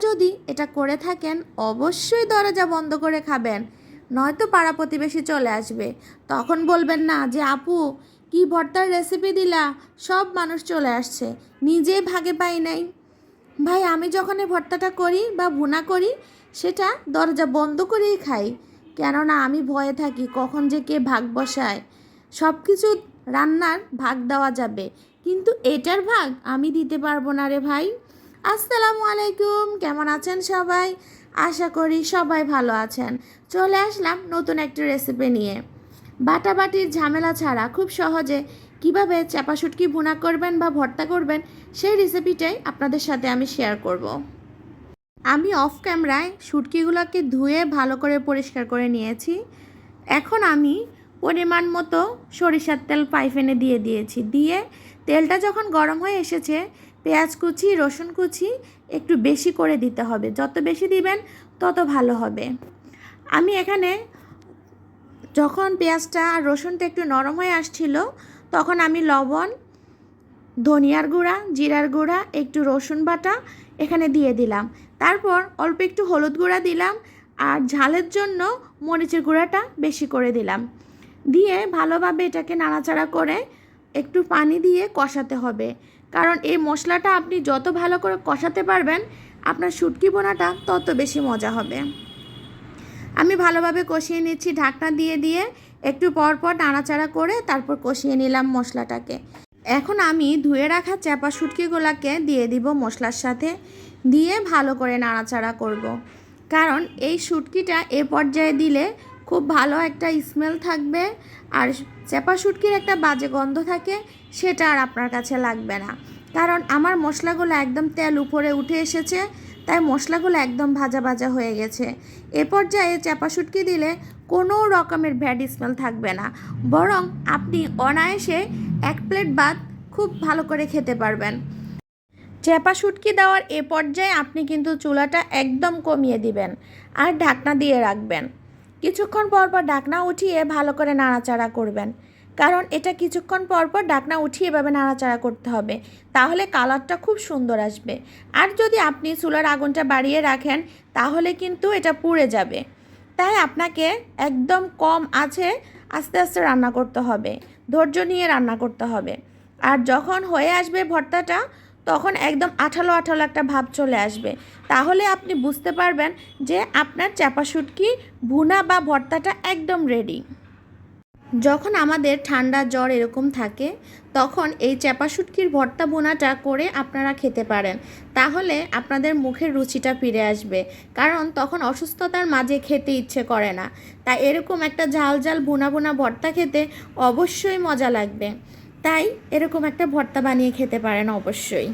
যদি এটা করে থাকেন অবশ্যই দরজা বন্ধ করে খাবেন, নয়তো পাড়া প্রতিবেশী চলে আসবে। তখন বলবেন না যে আপু কি ভর্তার রেসিপি দিলা, সব মানুষ চলে আসছে, নিজেই ভাগে পাই নাই। ভাই আমি যখন এই ভর্তাটা করি বা ভুনা করি সেটা দরজা বন্ধ করেই খাই, কেননা আমি ভয়ে থাকি কখন যে কে ভাগ বসায়। সব কিছু রান্নার ভাগ দেওয়া যাবে, কিন্তু এটার ভাগ আমি দিতে পারবো না রে ভাই। আসসালামু আলাইকুম, কেমন আছেন সবাই? আশা করি সবাই ভালো আছেন। চলে আসলাম নতুন একটি রেসিপি নিয়ে। বাটাবাটির ঝামেলা ছাড়া খুব সহজে কিভাবে চাপা শুটকি ভুনা করবেন বা ভর্তা করবেন সেই রেসিপিটাই আপনাদের সাথে আমি শেয়ার করব। আমি অফ ক্যামেরায় শুটকিগুলোকে ধুয়ে ভালো করে পরিষ্কার করে নিয়েছি। এখন আমি পরিমাণ মতো সরিষার তেল পাইফেনে দিয়ে দিয়েছি। দিয়ে তেলটা যখন গরম হয়ে এসেছে, পেঁয়াজ কুচি রসুন কুচি একটু বেশি করে দিতে হবে, যত বেশি দিবেন তত ভালো হবে। আমি এখানে যখন পেঁয়াজটা আর রসুনটা একটু নরম হয়ে আসছিল তখন আমি লবণ, ধনিয়ার গুঁড়া, জিরার গুঁড়া, একটু রসুন বাটা এখানে দিয়ে দিলাম। তারপর অল্প একটু হলুদ গুঁড়া দিলাম, আর ঝালের জন্য মরিচের গুঁড়াটা বেশি করে দিলাম। দিয়ে ভালোভাবে এটাকে নাড়াচাড়া করে একটু পানি দিয়ে কষাতে হবে, কারণ এই মশলাটা আপনি যত ভালো করে কষাতে পারবেন আপনার শুটকি বোনাটা তত বেশি মজা হবে। আমি ভালোভাবে কষিয়ে নিচ্ছি ঢাকনা দিয়ে দিয়ে, একটু পর পর নাড়াচাড়া করে তারপর কষিয়ে নিলাম মশলাটাকে। এখন আমি ধুয়ে রাখা চাপা শুটকিগুলোকে দিয়ে দিব মশলার সাথে, দিয়ে ভালো করে নাড়াচাড়া করব। কারণ এই শুটকিটা এ পর্যায়ে দিলে খুব ভালো একটা স্মেল থাকবে, আর চাপা শুটকির একটা বাজে গন্ধ থাকে, সেটা আর আপনার কাছে লাগবে না। কারণ আমার মশলাগুলো একদম তেল উপরে উঠে এসেছে, তাই মশলাগুলো একদম ভাজা ভাজা হয়ে গেছে। এ পর্যায়ে চাপা শুটকি দিলে কোনো রকমের ব্যাড স্মেল থাকবে না, বরং আপনি অনায়াসে এক প্লেট ভাত খুব ভালো করে খেতে পারবেন। চাপা শুটকি দেওয়ার এ পর্যায়ে আপনি কিন্তু চুলাটা একদম কমিয়ে দিবেন আর ঢাকনা দিয়ে রাখবেন। কিছুক্ষণ পর পর ঢাকনা উঠিয়ে ভালো করে নাড়াচাড়া করবেন, কারণ এটা কিছুক্ষণ পর পর ঢাকনা উঠিয়ে এভাবে নাড়াচাড়া করতে হবে, তাহলে কালারটা খুব সুন্দর আসবে। আর যদি আপনি চুলার আগুনটা বাড়িয়ে রাখেন তাহলে কিন্তু এটা পুড়ে যাবে। তাই আপনাকে একদম কম আঁচে আস্তে আস্তে রান্না করতে হবে, ধৈর্য নিয়ে রান্না করতে হবে। আর যখন হয়ে আসবে ভর্তাটা তখন একদম আঠালো আঠালো একটা ভাব চলে আসবে, তাহলে আপনি বুঝতে পারবেন যে আপনার চাপা শুটকি ভুনা বা ভর্তাটা একদম রেডি। যখন আমাদের ঠান্ডা জ্বর এরকম থাকে তখন এই চাপা শুটকির ভর্তা ভুনাটা করে আপনারা খেতে পারেন, তাহলে আপনাদের মুখের রুচিটা ফিরে আসবে। কারণ তখন অসুস্থতার মাঝে খেতে ইচ্ছে করে না, তাই এরকম একটা ঝাল ঝাল ভুনা ভুনা ভর্তা খেতে অবশ্যই মজা লাগবে। তাই এরকম একটা ভর্তা বানিয়ে খেতে পারেন অবশ্যই।